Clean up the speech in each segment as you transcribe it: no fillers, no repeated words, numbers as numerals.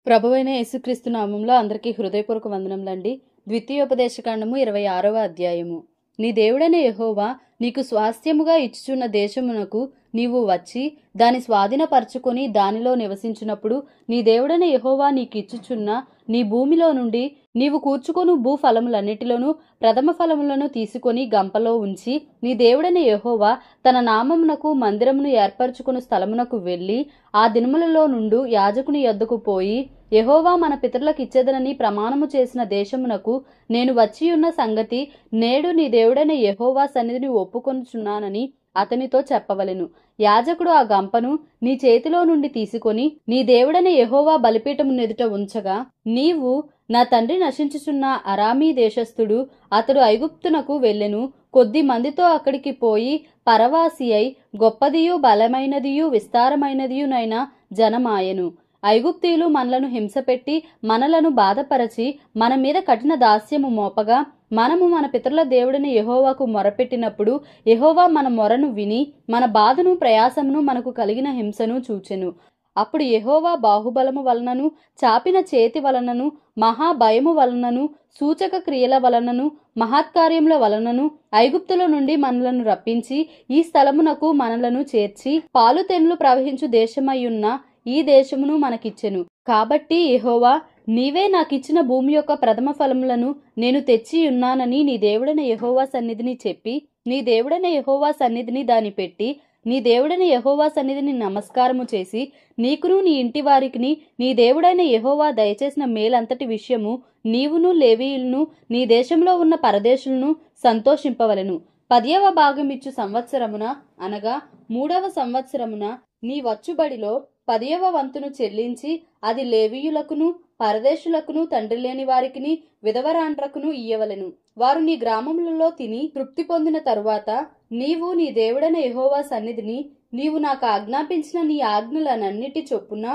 ప్రభువైన యేసుక్రీస్తు నామంలో అందరికీ హృదయపూర్వక వందనములండి. ద్వితీయోపదేశకాండము 26వ అధ్యాయము. నీ దేవుడైన యెహోవా నీకు స్వాస్థ్యముగా ఇచ్చుచున్న దేశమునకు నీవు వచ్చి దాని స్వాధీనపరచుకొని దానిలో నివసించినప్పుడు నీ దేవుడైన యెహోవా నీకిచ్చుచున్న నీ భూమిలో నుండి నీవు కూర్చుకొను భూఫలములన్నిటిలోనూ ప్రథమ ఫలములను తీసుకొని గంపలో ఉంచి నీ దేవుడైన యెహోవా తన నామమునకు మందిరమును ఏర్పరచుకుని స్థలమునకు వెళ్లి ఆ దినములలో నుండి యాజకుని యొద్దకు పోయి యెహోవా మన పితరులకు ఇచ్చేదనని ప్రమాణము చేసిన దేశమునకు నేను వచ్చియున్న సంగతి నేడు నీ దేవుడైన యెహోవా సన్నిధిని ఒప్పుకొనుచున్నానని అతనితో చెప్పవలెను. యాజకుడు ఆ గంపను నీ చేతిలో నుండి తీసుకొని నీ దేవుడైన యెహోవా బలిపీఠము ఎదుట ఉంచగా నీవు నా తండ్రి నశించుచున్న అరామీ దేశస్థుడు అతడు ఐగుప్తునకు వెళ్ళెను. కొద్ది మందితో అక్కడికి పోయి పరవాసి అయి గొప్పదియు బలమైనదియు విస్తారమైనదియునైన జనమాయెను. ఐగుప్తీయులు మనలను హింసపెట్టి మనలను బాధపరచి మన మీద కఠిన దాస్యము మోపగా మనము మన పితరుల దేవుడిని యెహోవాకు మొరపెట్టినప్పుడు యెహోవా మన మొరను విని మన బాధను ప్రయాసమును మనకు కలిగిన హింసను చూచెను. అప్పుడు యెహోవా బాహుబలము వలనను చాపిన చేతి వలనను మహాభయము వలనను సూచక క్రియల వలనను మహత్కార్యముల వలనను ఐగుప్తుల నుండి మనలను రప్పించి ఈ స్థలమునకు మనలను చేర్చి పాలుతెన్నులు ప్రవహించు దేశమయ్యున్న ఈ దేశమును మనకిచ్చెను. కాబట్టి యెహోవా నీవే నాకిచ్చిన భూమి యొక్క ప్రథమ ఫలములను నేను తెచ్చి ఉన్నానని నీ దేవుడైన యెహోవా సన్నిధిని చెప్పి నీ దేవుడైన యెహోవా సన్నిధిని దాని పెట్టి నీ దేవుడైన యెహోవా సన్నిధిని నమస్కారము చేసి నీకును నీ ఇంటి వారికిని నీ దేవుడైన యెహోవా దయచేసిన మేలంతటి విషయము నీవును లేవీయులను నీ దేశంలో ఉన్న పరదేశులను సంతోషింపవలెను. 10వ భాగమిచ్చు సంవత్సరమున అనగా 3వ సంవత్సరమున నీ వచ్చుబడిలో 10వ వంతును చెల్లించి అది లేవీయులకును పరదేశులకును తండ్రి లేని వారికిని విధవరాండ్రకును ఇయ్యవలెను. వారు నీ గ్రామములలో తిని తృప్తి పొందిన తరువాత నీవు నీ దేవుడైన యెహోవా సన్నిధిని నీవు నాకు ఆజ్ఞాపించిన నీ ఆజ్ఞలనన్నిటి చొప్పున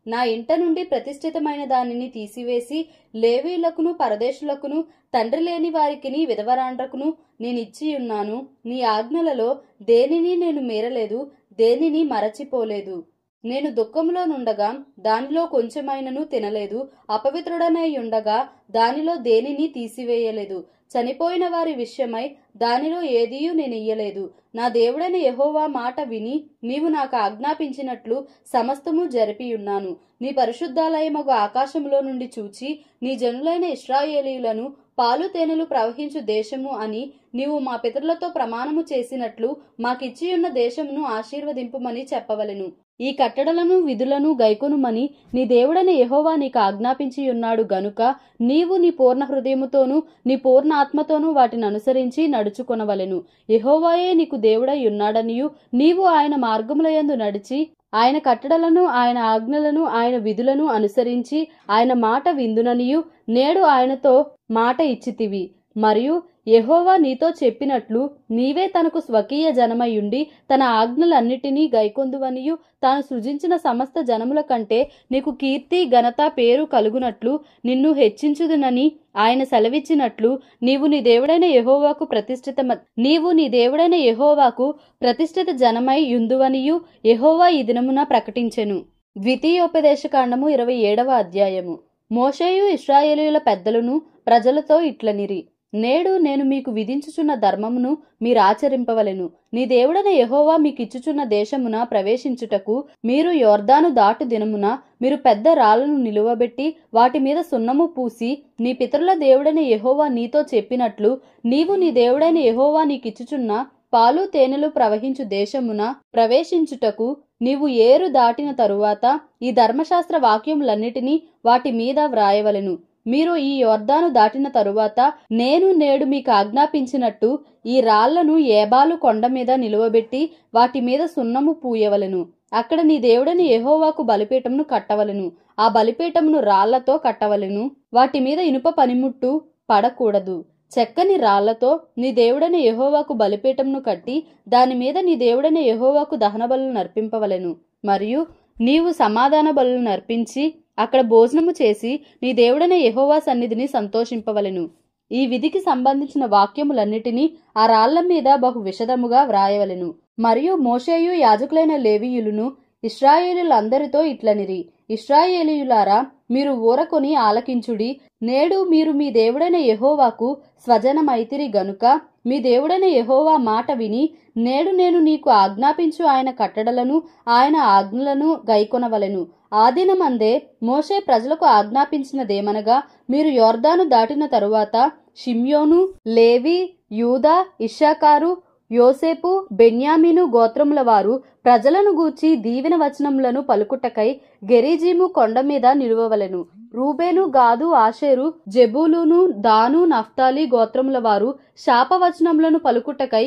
నా ఇంట నుండి ప్రతిష్ఠితమైన దానిని తీసివేసి లేవీయులకును పరదేశులకును తండ్రి లేని వారికిని విధవరాండ్రకును నేనిచ్చి ఉన్నాను. నీ ఆజ్ఞలలో దేనిని నేను మీరలేదు, దేనిని మరచిపోలేదు. నేను దుఃఖములో నుండగా దానిలో కొంచెమైనను తినలేదు, అపవిత్రుడనై ఉండగా దానిలో దేనిని తీసివేయలేదు. చనిపోయిన వారి విషయమై దానిలో ఏదియూ నేను ఇయ్యలేదు. నా దేవుడైన యెహోవా మాట విని నీవు నాకు ఆజ్ఞాపించినట్లు సమస్తము జరిపియున్నాను. నీ పరిశుద్ధాలయమగు ఆకాశములో నుండి చూచి నీ జనులైన ఇశ్రాయేలీయులను పాలు తేనెలు ప్రవహించు దేశము అని నీవు మా పితరులతో ప్రమాణము చేసినట్లు మాకిచ్చియున్న దేశమును ఆశీర్వదింపుమని చెప్పవలెను. ఈ కట్టడలను విధులను గైకొనుమని నీ దేవుడైన యెహోవా నీకు ఆజ్ఞాపించి ఉన్నాడు గనుక నీవు నీ పూర్ణ హృదయముతోనూ నీ పూర్ణ ఆత్మతోనూ వాటిని అనుసరించి నడుచుకొనవలెను. యెహోవాయే నీకు దేవుడై ఉన్నాడనియు నీవు ఆయన మార్గములయందు నడిచి ఆయన కట్టడలను ఆయన ఆజ్ఞలను ఆయన విధులను అనుసరించి ఆయన మాట విందుననియు నేడు ఆయనతో మాట ఇచ్చితివి. మరియు యెహోవా నీతో చెప్పినట్లు నీవే తనకు స్వకీయ జనమయుండి తన ఆజ్ఞలన్నిటినీ గైకొందువనియు తాను సృజించిన సమస్త జనముల కంటే నీకు కీర్తి ఘనత పేరు కలుగునట్లు నిన్ను హెచ్చించుదునని ఆయన సెలవిచ్చినట్లు నీవు నీ దేవుడైన యెహోవాకు ప్రతిష్ఠిత జనమై యుందువనియు యెహోవా ఈ దినమున ప్రకటించెను. ద్వితీయోపదేశకాండము 27వ అధ్యాయము. మోషేయు ఇశ్రాయేలీయుల పెద్దలను ప్రజలతో ఇట్లనిరి, నేడు నేను మీకు విధించుచున్న ధర్మమును మీరాచరింపవలెను. నీ దేవుడైన యెహోవా మీకిచ్చుచున్న దేశమున ప్రవేశించుటకు మీరు యొర్దాను దాటు దినమున మీరు పెద్ద రాళ్లను నిలువబెట్టి వాటి మీద సున్నము పూసి నీ పితరుల దేవుడైన యెహోవా నీతో చెప్పినట్లు నీవు నీ దేవుడైన యెహోవా నీకిచ్చుచున్న పాలు తేనెలు ప్రవహించు దేశమున ప్రవేశించుటకు నీవు ఏరు దాటిన తరువాత ఈ ధర్మశాస్త్ర వాక్యములన్నిటినీ వాటి మీద వ్రాయవలెను. మీరు ఈ యొర్దాను దాటిన తరువాత నేను నేడు మీకు ఆజ్ఞాపించినట్టు ఈ రాళ్లను ఏబాలు కొండ మీద నిలువబెట్టి వాటి మీద సున్నము పూయవలెను. అక్కడ నీ దేవుడైన యెహోవాకు బలిపీఠమును కట్టవలెను. ఆ బలిపీఠమును రాళ్లతో కట్టవలెను. వాటి మీద ఇనుప పనిముట్టు పడకూడదు. చెక్కని రాళ్లతో నీ దేవుడైన యెహోవాకు బలిపీఠమును కట్టి దాని మీద నీ దేవుడైన యెహోవాకు దహన బలులు నర్పింపవలెను. మరియు నీవు సమాధాన బలులు నర్పించి అక్కడ భోజనము చేసి నీ దేవుడైన యెహోవా సన్నిధిని సంతోషింపవలెను. ఈ విధికి సంబంధించిన వాక్యములన్నిటినీ ఆ రాళ్ల మీద బహు విశదముగా వ్రాయవలెను. మరియు మోషేయు యాజకులైన లేవీయులను ఇశ్రాయేలీయులందరితో ఇట్లనిరి, ఇశ్రాయేలీయులారా, మీరు ఊరకొని ఆలకించుడి. నేడు మీరు మీ దేవుడైన యెహోవాకు స్వజనమైతిరి గనుక మీ దేవుడైన యెహోవా మాట విని నేడు నేను నీకు ఆజ్ఞాపించు ఆయన కట్టడలను ఆయన ఆజ్ఞలను గైకొనవలెను. ఆ దినమందే మోషే ప్రజలకు ఆజ్ఞాపించినదేమనగా, మీరు యొర్దాను దాటిన తరువాత షిమ్యోను, లేవి, యూదా, ఇశ్శాకారు, యోసేపు, బెన్యామీను గోత్రముల వారు ప్రజలను గూర్చి దీవెన వచనములను పలుకుటకై గెరిజీము కొండ మీద నిలువవలెను. రూబేను, గాదు, ఆషేరు, జెబూలూను, దాను, నఫ్తాలి గోత్రముల వారు శాపవచనములను పలుకుటకై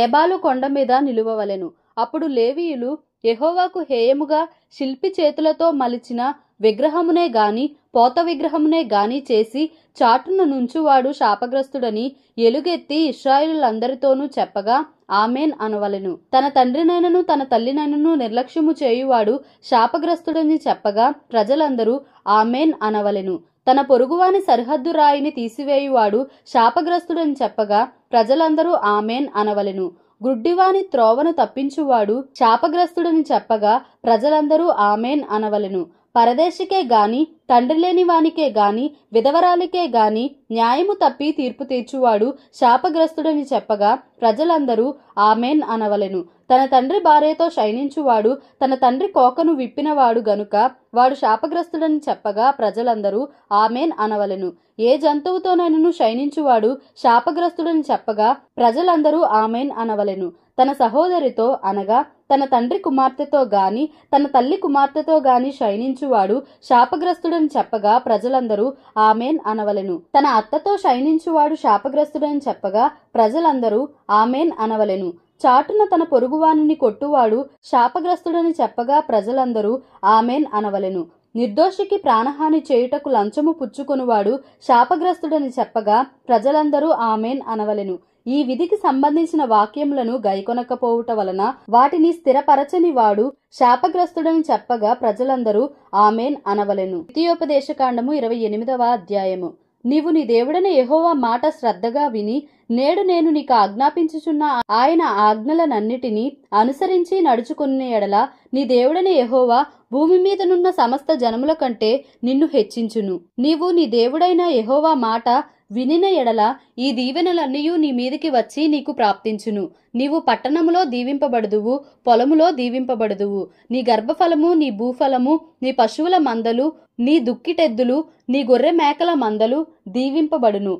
ఏబాలు కొండ మీద నిలువవలెను. అప్పుడు లేవీయులు యెహోవాకు హేయముగా శిల్పి చేతులతో మలిచిన విగ్రహమునే గాని పోత విగ్రహమునే గాని చేసి చాటున నుంచువాడు శాపగ్రస్తుడని ఎలుగెత్తి ఇశ్రాయేలులందరితోనూ చెప్పగా ఆమెన్ అనవలెను. తన తండ్రినైనను తన తల్లినైనను నిర్లక్ష్యము చేయువాడు శాపగ్రస్తుడని చెప్పగా ప్రజలందరూ ఆమెన్ అనవలెను. తన పొరుగువాని సరిహద్దు రాయిని తీసివేయువాడు శాపగ్రస్తుడని చెప్పగా ప్రజలందరూ ఆమెన్ అనవలెను. గుడ్డివాని త్రోవను తప్పించువాడు శాపగ్రస్తుడని చెప్పగా ప్రజలందరూ ఆమెన్ అనవలెను. పరదేశికే గాని తండ్రి లేని వానికే గాని విధవరాలికే గాని న్యాయము తప్పి తీర్పు తీర్చువాడు శాపగ్రస్తుడని చెప్పగా ప్రజలందరూ ఆమెన్ అనవలెను. తన తండ్రి భార్యతో శయనించువాడు తన తండ్రి కోకను విప్పినవాడు గనుక వాడు శాపగ్రస్తుడని చెప్పగా ప్రజలందరూ ఆమెన్ అనవలెను. ఏ జంతువుతోనైనను శయనించువాడు శాపగ్రస్తుడని చెప్పగా ప్రజలందరూ ఆమెన్ అనవలెను. తన సహోదరితో అనగా తన తండ్రి కుమార్తెతో గాని తన తల్లి కుమార్తెతో గాని శయనించువాడు శాపగ్రస్తుడని చెప్పగా ప్రజలందరూ ఆమెన్ అనవలెను. తన అత్తతో శయనించువాడు శాపగ్రస్తుడని చెప్పగా ప్రజలందరూ ఆమెన్ అనవలెను. చాటున తన పొరుగువానిని కొట్టువాడు శాపగ్రస్తుడని చెప్పగా ప్రజలందరూ ఆమెన్ అనవలెను. నిర్దోషికి ప్రాణహాని చేయుటకు లంచము పుచ్చుకొనువాడు శాపగ్రస్తుడని చెప్పగా ప్రజలందరూ ఆమెన్ అనవలెను. ఈ విధికి సంబంధించిన వాక్యములను గైకొనకపోవుట వలన వాటిని స్థిరపరచని వాడు శాపగ్రస్తుడని చెప్పగా ప్రజలందరూ ఆమెన్ అనవలెను. ద్వితీయోపదేశకాండము 28వ అధ్యాయము. నీవు నీ దేవుడైన యెహోవా మాట శ్రద్ధగా విని నేడు నేను నీకు ఆజ్ఞాపించుచున్న ఆయన ఆజ్ఞలనన్నిటినీ అనుసరించి నడుచుకున్న ఎడల నీ దేవుడైన యెహోవా భూమి మీదనున్న సమస్త జనముల కంటే నిన్ను హెచ్చించును. నీవు నీ దేవుడైన యెహోవా మాట వినిన ఎడల ఈ దీవెనలన్నీయూ నీ మీదికి వచ్చి నీకు ప్రాప్తించును. నీవు పట్టణములో దీవింపబడుదువు, పొలములో దీవింపబడుదువు. నీ గర్భఫలము, నీ భూఫలము, నీ పశువుల మందలు, నీ దుక్కిటెద్దులు, నీ గొర్రె మేకల మందలు దీవింపబడును.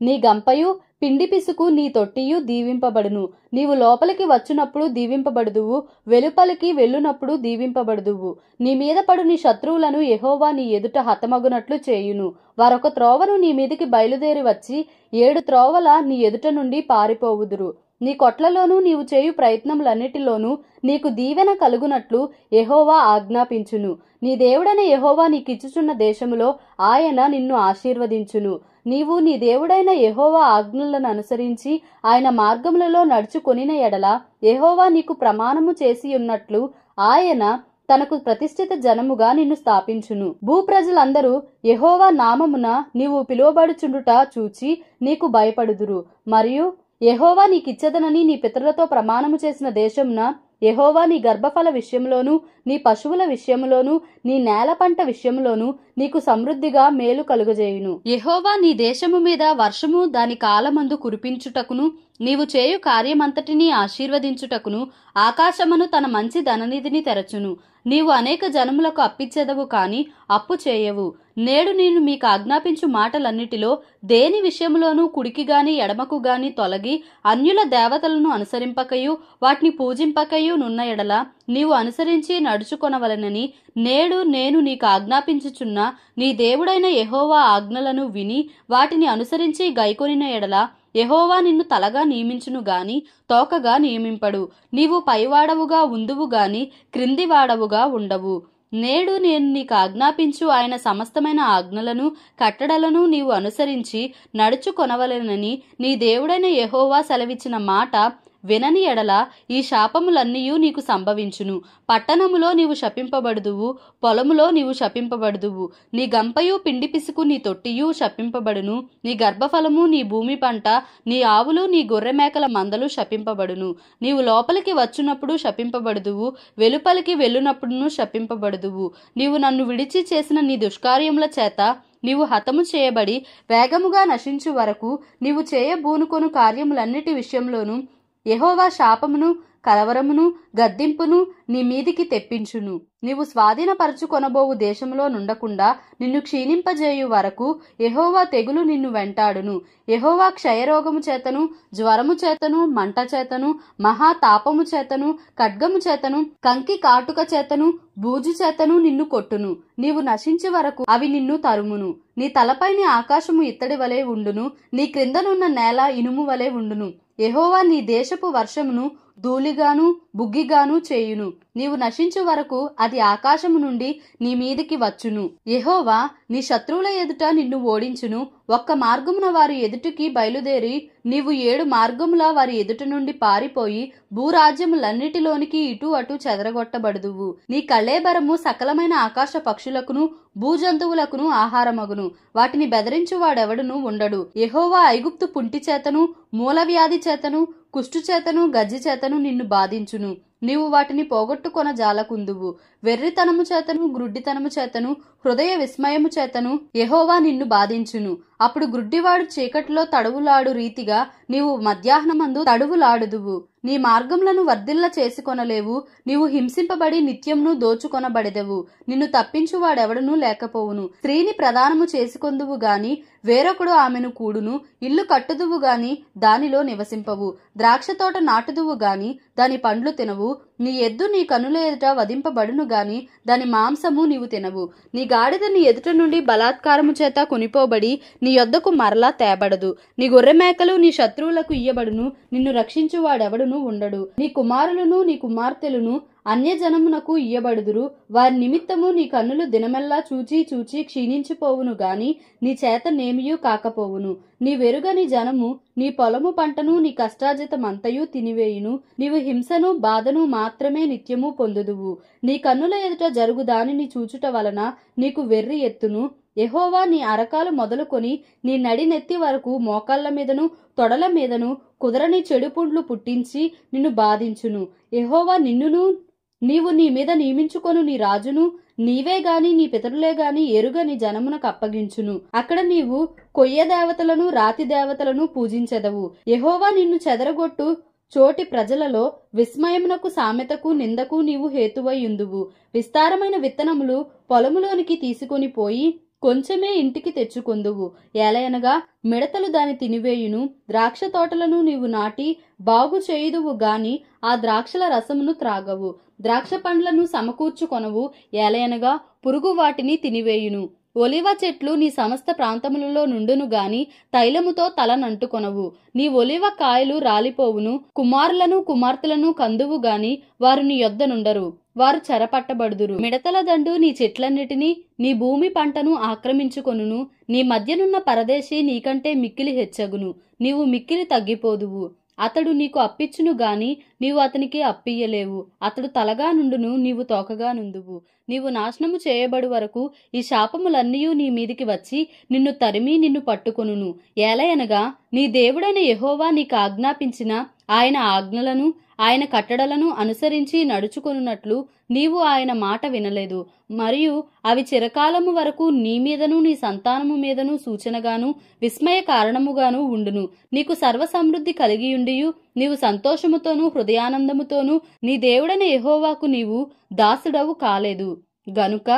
నీ గంపయు పిండి పిసుకు నీ తొట్టియు దీవింపబడును. నీవు లోపలికి వచ్చునప్పుడు దీవింపబడుదువు, వెలుపలికి వెళ్ళునప్పుడు దీవింపబడుదువు. నీ మీద పడు నీ శత్రువులను యెహోవా నీ ఎదుట హతమగునట్లు చేయును. వారొక త్రోవను నీ మీదికి బయలుదేరి వచ్చి 7 త్రోవల నీ ఎదుట నుండి పారిపోవుదురు. నీ కొట్లలోనూ నీవు చేయు ప్రయత్నములన్నిటిలోనూ నీకు దీవెన కలుగునట్లు యెహోవా ఆజ్ఞాపించును. నీ దేవుడైన యెహోవా నీకిచ్చుచున్న దేశములో ఆయన నిన్ను ఆశీర్వదించును. నీవు నీ దేవుడైన యెహోవా ఆజ్ఞలను అనుసరించి ఆయన మార్గములలో నడుచుకొనిన ఎడల యెహోవా నీకు ప్రమాణము చేసి ఉన్నట్లు ఆయన తనకు ప్రతిష్ఠిత జనముగా నిన్ను స్థాపించును. భూప్రజలందరూ యెహోవా నామమున నీవు పిలువబడుచుండుట చూచి నీకు భయపడుదురు. మరియు యెహోవా నీకిచ్చెదనని నీ పితరులతో ప్రమాణము చేసిన దేశమున యెహోవా నీ గర్భఫల విషయంలోనూ నీ పశువుల విషయంలోనూ నీ నేల పంట విషయంలోనూ నీకు సమృద్ధిగా మేలు కలుగజేయును. యెహోవా నీ దేశము మీద వర్షము దాని కాలమందు కురిపించుటకును నీవు చేయు కార్యమంతటినీ ఆశీర్వదించుటకును ఆకాశమును తన మంచి ధననిధిని తెరచును. నీవు అనేక జనములకు అప్పిచ్చెదవు కాని అప్పు చేయవు. నేడు నేను మీకు ఆజ్ఞాపించు మాటలన్నిటిలో దేని విషయంలోనూ కుడికి గాని ఎడమకు గాని తొలగి అన్యుల దేవతలను అనుసరింపకయు వాటిని పూజింపకయు నున్న ఎడల నీవు అనుసరించి నడుచుకొనవలెనని నేడు నేను నీకు ఆజ్ఞాపించుచున్న నీ దేవుడైన యెహోవా ఆజ్ఞలను విని వాటిని అనుసరించి గైకొనిన ఎడల యెహోవా నిన్ను తలగా నియమించును గాని తోకగా నియమింపడు. నీవు పైవాడవుగా ఉందువు గాని క్రిందివాడవుగా ఉండవు. నేడు నేను నీకు ఆజ్ఞాపించు ఆయన సమస్తమైన ఆజ్ఞలను కట్టడలను నీవు అనుసరించి నడుచుకొనవలెనని నీ దేవుడైన యెహోవా సెలవిచ్చిన మాట వినని ఎడల ఈ శాపములన్నీయూ నీకు సంభవించును. పట్టణములో నీవు శపింపబడుదువు, పొలములో నీవు శపింపబడుదువు. నీ గంపయు పిండి పిసుకు నీ తొట్టియు శపింపబడును. నీ గర్భఫలము, నీ భూమి పంట, నీ ఆవులు, నీ గొర్రె మేకల మందలు శపింపబడును. నీవు లోపలికి వచ్చునప్పుడు శపింపబడుదువు, వెలుపలికి వెళ్ళునప్పుడును శపింపబడుదువు. నీవు నన్ను విడిచి చేసిన నీ దుష్కార్యముల చేత నీవు హతము చేయబడి వేగముగా నశించు వరకు నీవు చేయబూనుకొను కార్యములన్నిటి విషయంలోనూ యెహోవా శాపమును, కలవరమును, గద్దింపును నీ మీదికి తెప్పించును. నీవు స్వాధీనపరచుకొనబోవు దేశంలో నుండకుండా నిన్ను క్షీణింపజేయు వరకు యెహోవా తెగులు నిన్ను వెంటాడును. యెహోవా క్షయరోగము చేతను, జ్వరము చేతను, మంట చేతను, మహాతాపము చేతను, ఖడ్గము చేతను, కంకి కాటుక చేతను, బూజు చేతను నిన్ను కొట్టును. నీవు నశించే వరకు అవి నిన్ను తరుమును. నీ తలపైన ఆకాశము ఇత్తడి వలె ఉండును, నీ క్రిందనున్న నేల ఇనుము వలె ఉండును. యెహోవా నీ దేశపు వర్షమును ధూళిగాను బుగ్గిగాను చేయును. నీవు నశించు వరకు అది ఆకాశము నుండి నీ మీదికి వచ్చును. యెహోవా నీ శత్రువుల ఎదుట నిన్ను ఓడించును. ఒక్క మార్గమున వారి ఎదుటికి బయలుదేరి నీవు 7 మార్గముల వారి ఎదుట నుండి పారిపోయి భూరాజ్యములన్నిటిలోనికి ఇటు అటు చెదరగొట్టబడుదువు. నీ కళేబరము సకలమైన ఆకాశ పక్షులకును భూజంతువులకును ఆహారమగును. వాటిని బెదిరించు వాడెవడును ఉండడు. యెహోవా ఐగుప్తు పుంటి చేతను, మూలవ్యాధి చేతను, కుష్టు చేతను, గజ్జి చేతను నిన్ను బాధించును. నీవు వాటిని పోగొట్టుకొన జాలకుందువు. వెర్రితనము చేతను, గ్రుడ్డితనము చేతను, హృదయ విస్మయము చేతను యెహోవా నిన్ను బాధించును. అప్పుడు గ్రుడ్డివాడు చీకటిలో తడువులాడు రీతిగా నీవు మధ్యాహ్నమందు తడువులాడుదువు. నీ మార్గములను వర్ధిల్ల చేసుకొనలేవు. నీవు హింసింపబడి నిత్యమును దోచుకొనబడెదవు. నిన్ను తప్పించు వాడెవడనూ లేకపోవును. స్త్రీని ప్రదానము చేసుకొందువు గాని వేరొకడు ఆమెను కూడును. ఇల్లు కట్టుదువు గాని దానిలో నివసింపవు. ద్రాక్ష తోట నాటుదువు గాని దాని పండ్లు తినవు. నీ ఎద్దు నీ కనుల ఎదుట వధింపబడును గాని దాని మాంసము నీవు తినవు. నీ గాడిద నీ ఎదుట నుండి బలాత్కారము చేత కొనిపోబడి నీ యొద్దకు మరలా తేబడదు. నీ గొర్రె మేకలు నీ శత్రువులకు ఇయ్యబడును. నిన్ను రక్షించు వాడెవడును ఉండడు. నీ కుమారులను నీ కుమార్తెలను అన్యజనమునకు ఇయ్యబడుదురు. వారి నిమిత్తము నీ కన్నులు దినమెల్లా చూచి చూచి క్షీణించిపోవును గాని నీ చేత నేమియూ కాకపోవును. నీ వెరుగని జనము నీ పొలము పంటను నీ కష్టార్జితమంతయు తినివేయును. నీవు హింసను బాధను మాత్రమే నిత్యము పొందుదువు. నీ కన్నుల ఎదుట జరుగు దానిని చూచుట వలన నీకు వెర్రి ఎత్తును. యెహోవా నీ అరకాలు మొదలుకొని నీ నడినెత్తి వరకు మోకాళ్ల మీదను తొడల మీదను కుదరని చెడు పుండ్లు పుట్టించి నిన్ను బాధించును. యెహోవా నిన్నును నీవు నీ మీద నియమించుకొను నీ రాజును నీవే గాని నీ పితరులే గాని ఎరుగని జనమునకు అప్పగించును. అక్కడ నీవు కొయ్య దేవతలను రాతి దేవతలను పూజించెదవు. యెహోవా నిన్ను చెదరగొట్టు చోటి ప్రజలలో విస్మయమునకు సామెతకు నిందకు నీవు హేతువై ఉందువు. విస్తారమైన విత్తనములు పొలములోనికి తీసుకొని పోయి కొంచెమే ఇంటికి తెచ్చుకొందువు. ఏలయనగా మిడతలు దాని తినివేయును. ద్రాక్ష తోటలను నీవు నాటి బాగు చేయుదువు గాని ఆ ద్రాక్షల రసమును త్రాగవు. ద్రాక్ష పండ్లను సమకూర్చుకొనవు. ఏలయనగా పురుగు వాటిని తినివేయును. ఒలివ చెట్లు నీ సమస్త ప్రాంతములలో నుండును గాని తైలముతో తలనంటుకొనవు. నీ ఒలివ కాయలు రాలిపోవును. కుమారులను కుమార్తెలను కందువు గాని వారు నీ యొద్ద నుండరు. వారు చెరపట్టబడుదురు. మిడతల దండు నీ చెట్లన్నిటినీ నీ భూమి పంటను ఆక్రమించుకొనును. నీ మధ్యనున్న పరదేశి నీకంటే మిక్కిలి హెచ్చగును. నీవు మిక్కిలి తగ్గిపోదువు. అతడు నీకు అప్పిచ్చును గాని నీవు అతనికి అప్పియ్యలేవు. అతడు తలగా నుండును, నీవు తోకగా నుందువు. నీవు నాశనము చేయబడు వరకు ఈ శాపములన్నీయూ నీ మీదికి వచ్చి నిన్ను తరిమి నిన్ను పట్టుకొనును. ఏలయనగా నీ దేవుడైన యెహోవా నీకు ఆజ్ఞాపించిన ఆయన ఆజ్ఞలను ఆయన కట్టడలను అనుసరించి నడుచుకొనున్నట్లు నీవు ఆయన మాట వినలేదు. మరియు అవి చిరకాలము వరకు నీ మీదను నీ సంతానము మీదను సూచనగాను విస్మయ కారణముగాను ఉండును. నీకు సర్వసమృద్ధి కలిగియుండియు నీవు సంతోషముతోనూ హృదయానందముతోనూ నీ దేవుడైన యెహోవాకు నీవు దాసుడవు కాలేదు గనుక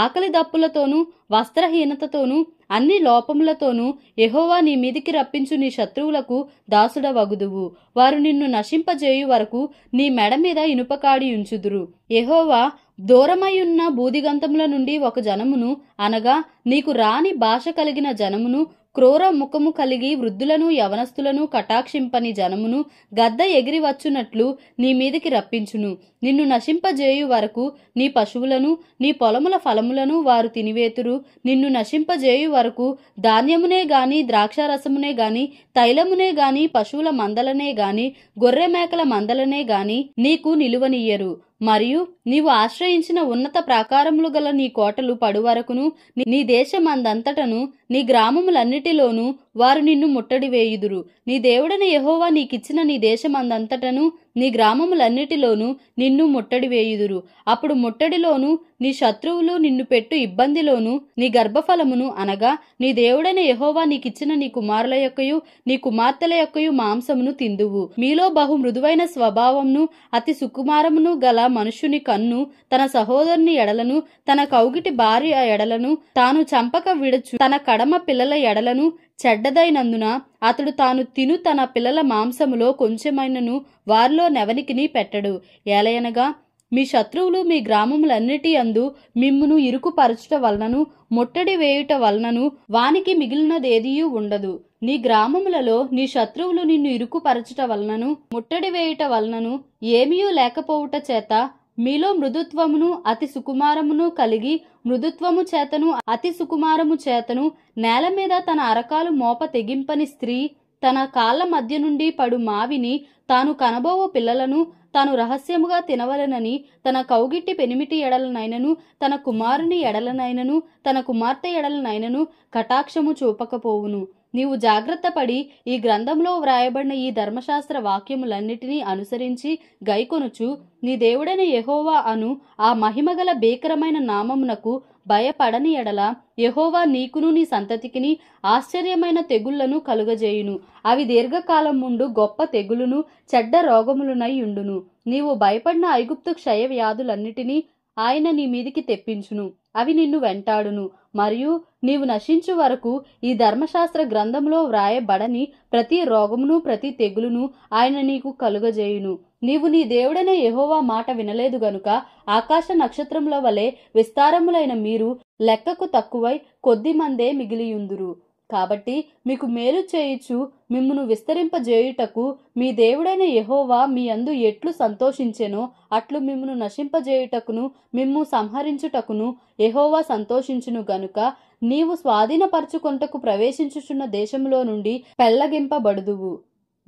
ఆకలి దప్పులతోనూ వస్త్రహీనతతోనూ అన్ని లోపములతోనూ యెహోవా నీ మీదికి రప్పించు నీ శత్రువులకు దాసుడవగుదువు. వారు నిన్ను నశింపజేయు వరకు నీ మెడ మీద ఇనుపకాడి ఉంచుదురు. యెహోవా దూరమైయున్న బూదిగంతముల నుండి ఒక జనమును అనగా నీకు రాని భాష కలిగిన జనమును క్రూర ముఖము కలిగి వృద్ధులను యవనస్తులను కటాక్షింపని జనమును గద్ద ఎగిరి వచ్చునట్లు నీ మీదికి రప్పించును. నిన్ను నశింపజేయు వరకు నీ పశువులను నీ పొలముల ఫలములను వారు తినివేతురు. నిన్ను నశింపజేయు వరకు ధాన్యమునే గాని ద్రాక్షారసమునే గాని తైలమునే గాని పశువుల మందలనే గాని గొర్రె మేకల మందలనే గాని నీకు నిలువనియ్యరు. మరియు నీవు ఆశ్రయించిన ఉన్నత ప్రాకారములు గల నీ కోటలు పడువరకును నీ దేశమందంతటను నీ గ్రామములన్నిటిలోనూ వారు నిన్ను ముట్టడి వేయుదురు. నీ దేవుడైన యెహోవా నీకిచ్చిన నీ దేశమందంతటను నీ గ్రామములన్నిటిలోనూ నిన్ను ముట్టడి వేయుదురు. అప్పుడు ముట్టడిలోను నీ శత్రువులు నిన్ను పెట్టు ఇబ్బందిలోను నీ గర్భఫలమును అనగా నీ దేవుడైన యెహోవా నీకిచ్చిన నీ కుమారుల యొక్కయు నీ కుమార్తెల యొక్కయు మాంసమును తిందువు. మీలో బహు మృదువైన స్వభావమును అతి సుకుమారమును గల మనుష్యుని కన్ను తన సహోదరుని ఎడలను తన కౌగిటి భార్య ఎడలను తాను చంపక విడచు తన కడమ పిల్లల ఎడలను చెడ్డదైనందున అతడు తాను తిను తన పిల్లల మాంసములో కొంచెమైనను వారిలో నెవనికిని పెట్టడు. ఏలయనగా మీ శత్రువులు మీ గ్రామములన్నిటి యందు మిమ్మును ఇరుకుపరచుట వలనను ముట్టడి వేయుట వలనను వానికి మిగిలినదేదియూ ఉండదు. నీ గ్రామములలో నీ శత్రువులు నిన్ను ఇరుకుపరచుట వలనను ముట్టడి వేయుట వలనను ఏమీయూ లేకపోవుట చేత మీలో మృదుత్వమును అతి సుకుమారమును కలిగి మృదుత్వము చేతను అతి సుకుమారము చేతను నేల మీద తన అరకాలు మోప తెగింపని స్త్రీ తన కాళ్ల మధ్య నుండి పడు మావిని తాను కనబోవు పిల్లలను తాను రహస్యముగా తినవలెనని తన కౌగిట్టి పెనిమిటి ఎడలనైనను తన కుమారుని ఎడలనైనను తన కుమార్తె ఎడలనైనను కటాక్షము చూపకపోవును. నీవు జాగ్రత్త పడి ఈ గ్రంథంలో వ్రాయబడిన ఈ ధర్మశాస్త్ర వాక్యములన్నిటినీ అనుసరించి గైకొనుచు నీ దేవుడైన యెహోవా అను ఆ మహిమగల భీకరమైన నామమునకు భయపడని ఎడల యెహోవా నీకును నీ సంతతికిని ఆశ్చర్యమైన తెగుళ్లను కలుగజేయును. అవి దీర్ఘకాలం ముందు గొప్ప తెగులును చెడ్డ రోగములునై ఉండును. నీవు భయపడిన ఐగుప్తు క్షయ వ్యాధులన్నిటినీ ఆయన నీ మీదికి తెప్పించును. అవి నిన్ను వెంటాడును. మరియు నీవు నశించు వరకు ఈ ధర్మశాస్త్ర గ్రంథంలో వ్రాయబడని ప్రతి రోగమును ప్రతి తెగులును ఆయన నీకు కలుగజేయును. నీవు నీ దేవుడైన యెహోవా మాట వినలేదు గనుక ఆకాశ నక్షత్రముల వలె విస్తారములైన మీరు లెక్కకు తక్కువై కొద్దిమందే మిగిలియుందురు. కాబట్టి మీకు మేలు చేయుచు మిమ్మును విస్తరింపజేయుటకు మీ దేవుడైన యెహోవా మీ యందు ఎట్లు సంతోషించెనో అట్లు మిమ్మును నశింపజేయుటకును మిమ్ము సంహరించుటకును యెహోవా సంతోషించును గనుక నీవు స్వాధీనపరచుకొనుటకు ప్రవేశించుచున్న దేశములో నుండి పెళ్లగింపబడుదువు.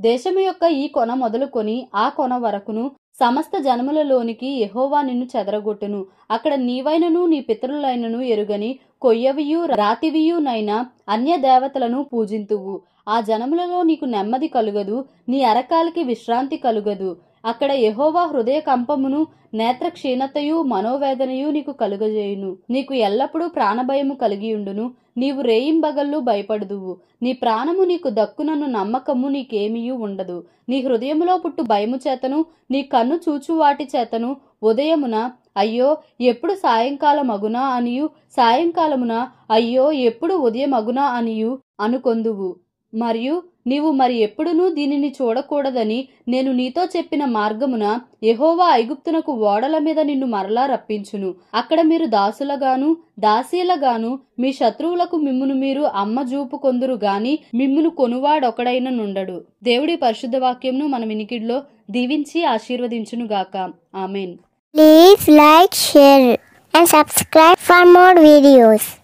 దేశము యొక్క ఈ కొన మొదలుకొని ఆ కొన వరకును సమస్త జనములలోనికి యెహోవా నిన్ను చెదరగొట్టును. అక్కడ నీవైనను నీ పితరులైనను ఎరుగని కొయ్యవియు రాతివియునైన అన్య దేవతలను పూజింతువు. ఆ జనములలో నీకు నెమ్మది కలుగదు, నీ అరకాలికి విశ్రాంతి కలుగదు. అక్కడ యెహోవా హృదయ కంపమును నేత్ర క్షీణతయు మనోవేదనయు నీకు కలుగజేయును. నీకు ఎల్లప్పుడూ ప్రాణభయము కలిగియుండును. నీవు రేయింబగళ్ళు భయపడుదువు. నీ ప్రాణము నీకు దక్కునను నమ్మకము నీకేమీయూ ఉండదు. నీ హృదయములో పుట్టు భయము చేతను నీ కన్ను చూచు వాటి చేతను ఉదయమున అయ్యో ఎప్పుడు సాయంకాలమగునా అనియు సాయంకాలమున అయ్యో ఎప్పుడు ఉదయమగునా అనియు అనుకొందువు. మరియు నీవు మరి ఎప్పుడునూ దీనిని చూడకూడదని నేను నీతో చెప్పిన మార్గమున యెహోవా ఐగుప్తునకు ఓడల మీద నిన్ను మరలా రప్పించును. అక్కడ మీరు దాసులగాను దాసీలగాను మీ శత్రువులకు మిమ్మును మీరు అమ్మజూపు కొందురు గాని మిమ్మును కొనువాడొకడైన నుండడు. దేవుడి పరిశుద్ధ వాక్యంను మన వినికిడిలో దీవించి ఆశీర్వదించునుగాక. Amen. Please like, share and subscribe for more videos.